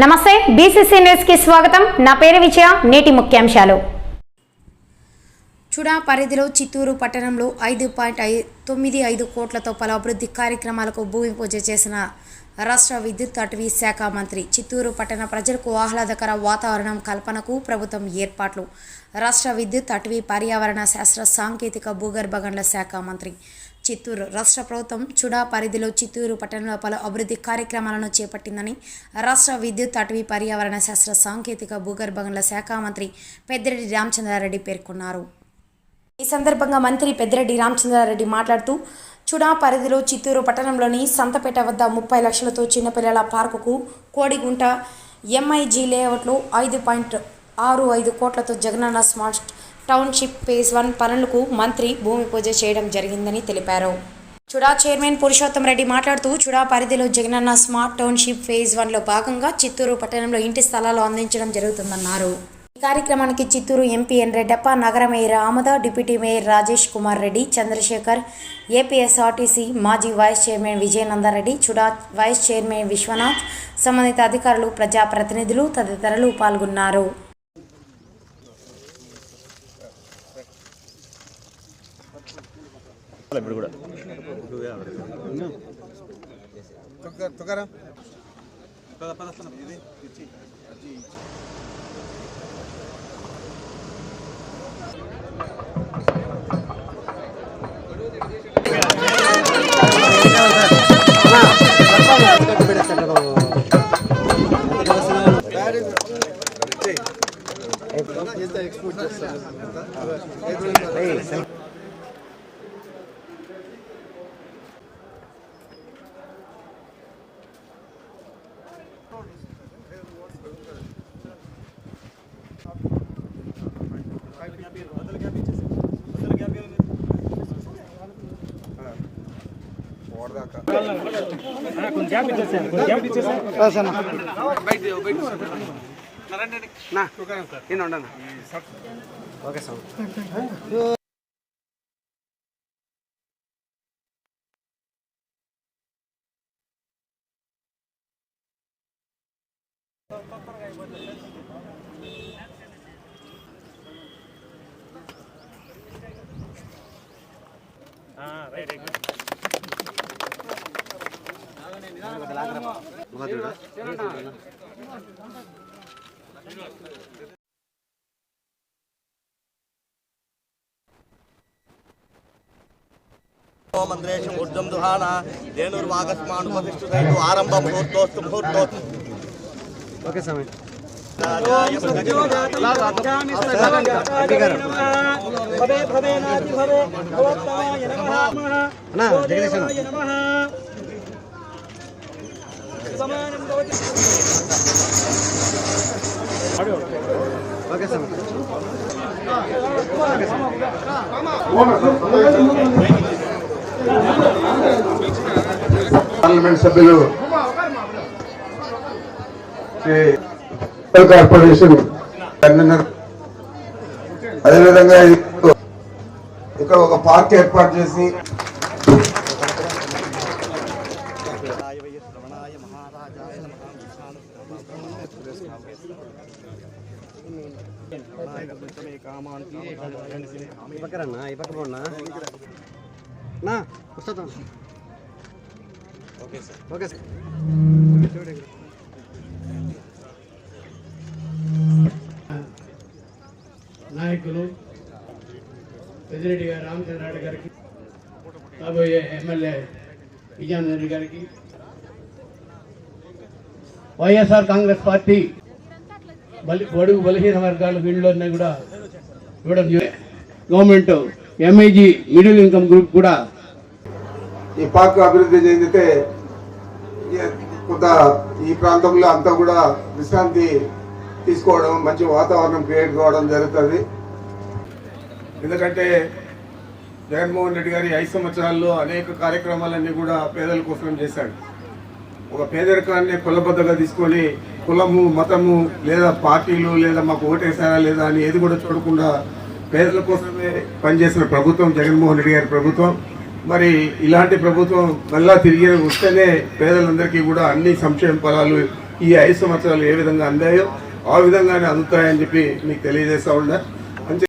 నమస్తే BCC news కి స్వాగతం. నా పేరు విజయ. నేటి ముఖ్యాంశాలు. చుడా పరిధిలో చిత్తూరు పట్టణంలో 5.95 కోట్లతో పలు అభివృద్ధి కార్యక్రమాలకు భూమి పూజ చేసిన రాష్ట్ర విద్యుత్ అటవీ శాఖ మంత్రి. చిత్తూరు పట్టణ ప్రజలకు ఆహ్లాదకర వాతావరణం కల్పనకు ప్రభుత్వం ఏర్పాట్లు. రాష్ట్ర విద్యుత్ అటవీ పర్యావరణ శాస్త్ర సాంకేతిక భూగర్భ గనుల శాఖ మంత్రి. చిత్తూరు రాష్ట్ర ప్రభుత్వం చుడా పరిధిలో చిత్తూరు పట్టణంలో పలు అభివృద్ధి కార్యక్రమాలను చేపట్టిందని రాష్ట్ర విద్యుత్ అటవీ పర్యావరణ శాస్త్ర సాంకేతిక భూగర్భ గనుల శాఖ మంత్రి పెద్దిరెడ్డి రామచంద్రారెడ్డి పేర్కొన్నారు. ఈ సందర్భంగా మంత్రి పెద్దిరెడ్డి రామచంద్రారెడ్డి మాట్లాడుతూ చుడా పరిధిలో చిత్తూరు పట్టణంలోని సంతపేట వద్ద 30 లక్షలతో చిన్నపిల్లల పార్కుకు కోడిగుంట ఎంఐజీ లేఅవుట్లో 5.65 కోట్లతో జగనన్న స్మార్ట్ టౌన్షిప్ ఫేజ్ 1 పనులకు మంత్రి భూమి పూజ చేయడం జరిగిందని తెలిపారు. చుడా చైర్మన్ పురుషోత్తం రెడ్డి మాట్లాడుతూ చుడా పరిధిలో జగనన్న స్మార్ట్ టౌన్షిప్ ఫేజ్ 1లో భాగంగా చిత్తూరు పట్టణంలో ఇంటి స్థలాలు అందించడం జరుగుతుందన్నారు. ఈ కార్యక్రమానికి చిత్తూరు ఎంపీ ఎన్ రెడ్డప్ప, నగర mayor Amada, deputy mayor Rajesh Kumar Reddy, Chandrasekhar, APSRTC మాజీ vice chairman Vijayananda Reddy, CUDA vice chairman Vishwanath, సంబంధిత అధికారులు, ప్రజాప్రతినిధులు తదితరులు పాల్గొన్నారు. Okay sir. మంత్రేషం ఊర్జం దుహాన ధేనుర్వాగస్మానుపతిష్ఠుతైతు ఆరంభ ముహూర్తోస్తు ముహూర్తోస్తు. ఓకే స్వామి. ఓకే స్వామి. పార్లమెంట్ సభ్యులు కార్పొరేషన్ అదేవిధంగా ఇక్కడ ఒక పార్క్ ఏర్పాటు చేసి నాయకులు పెద్దిరెడ్డి గారు, రామచంద్రారెడ్డి గారికి, కాబోయే ఎమ్మెల్యే విజయనందరెడ్డి గారికి, వైఎస్ఆర్ కాంగ్రెస్ పార్టీ బడుగు బలహీన వర్గాలు వీళ్ళని కూడా ఇవ్వడం. Government MIG middle income group కూడా ఈ పార్క్ అభివృద్ధి చెందితే కొంత ఈ ప్రాంతంలో అంతా కూడా విశ్రాంతి తీసుకోవడం, మంచి వాతావరణం క్రియేట్ కావడం జరుగుతుంది. ఎందుకంటే జగన్మోహన్ రెడ్డి గారి 5 సంవత్సరాల్లో అనేక కార్యక్రమాలన్నీ కూడా పేదల కోసం చేశాడు. ఒక పేదరికాన్ని కులబద్దగా తీసుకొని కులము, మతము లేదా పార్టీలు లేదా మాకు ఓటేసారా లేదా అని ఏది కూడా చూడకుండా పేదల కోసమే పనిచేసిన ప్రభుత్వం జగన్మోహన్ రెడ్డి గారి ప్రభుత్వం. మరి ఇలాంటి ప్రభుత్వం మళ్ళా తిరిగి వస్తేనే పేదలందరికీ కూడా అన్ని సంక్షేమ ఫలాలు ఈ 5 సంవత్సరాలు ఏ విధంగా అందాయో ఆ విధంగానే అందుతాయని చెప్పి మీకు తెలియజేస్తా ఉన్నా.